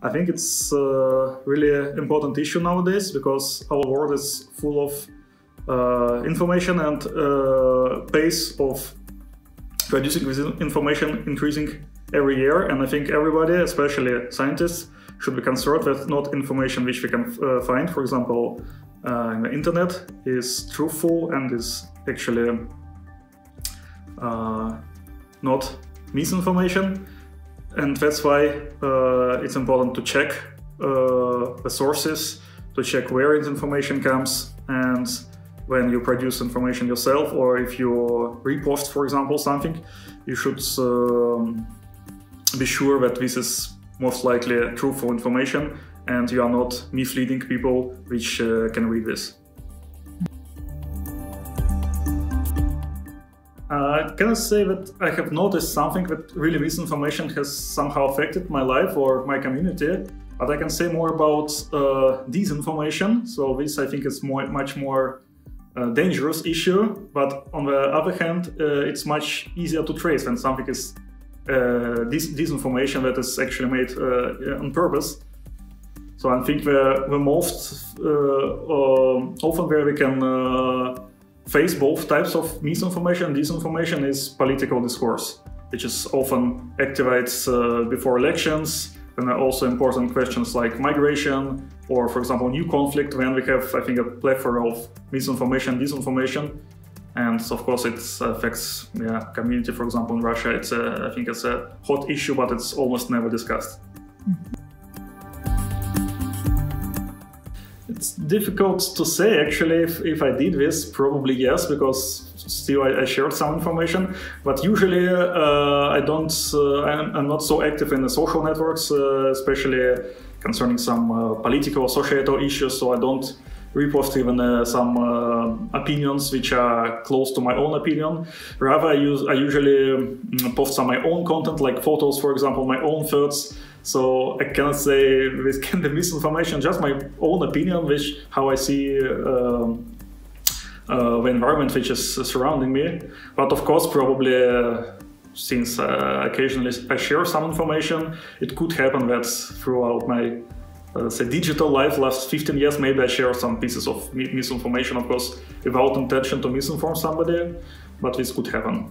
I think it's a really important issue nowadays because our world is full of information and pace of producing this information increasing every year. And I think everybody, especially scientists, should be concerned that not information which we can find, for example, in the internet, is truthful and is actually not misinformation. And that's why it's important to check the sources, to check where this information comes, and when you produce information yourself, or if you repost, for example, something, you should be sure that this is most likely truthful information and you are not misleading people which can read this. Can I say that I have noticed something that really misinformation has somehow affected my life or my community, but I can say more about disinformation. So this, I think, is much more dangerous issue, but on the other hand, it's much easier to trace when something is disinformation that is actually made on purpose. So I think the most often where we can face both types of misinformation and disinformation is political discourse, which is often activates before elections, and also important questions like migration or, for example, new conflict, when we have, I think, a plethora of misinformation, disinformation. And of course it affects community, for example, in Russia. It's I think it's a hot issue, but it's almost never discussed. It's difficult to say actually if I did this. Probably yes, because still I shared some information, but usually I'm not so active in the social networks, especially concerning some political or societal issues, so I don't repost even some opinions which are close to my own opinion. Rather, I usually post some my own content, like photos, for example, my own thoughts. So I cannot say this can be misinformation, just my own opinion, which how I see the environment which is surrounding me. But of course, probably since occasionally I share some information, it could happen that throughout my say digital life, last 15 years, maybe I share some pieces of misinformation, of course, without intention to misinform somebody, but this could happen.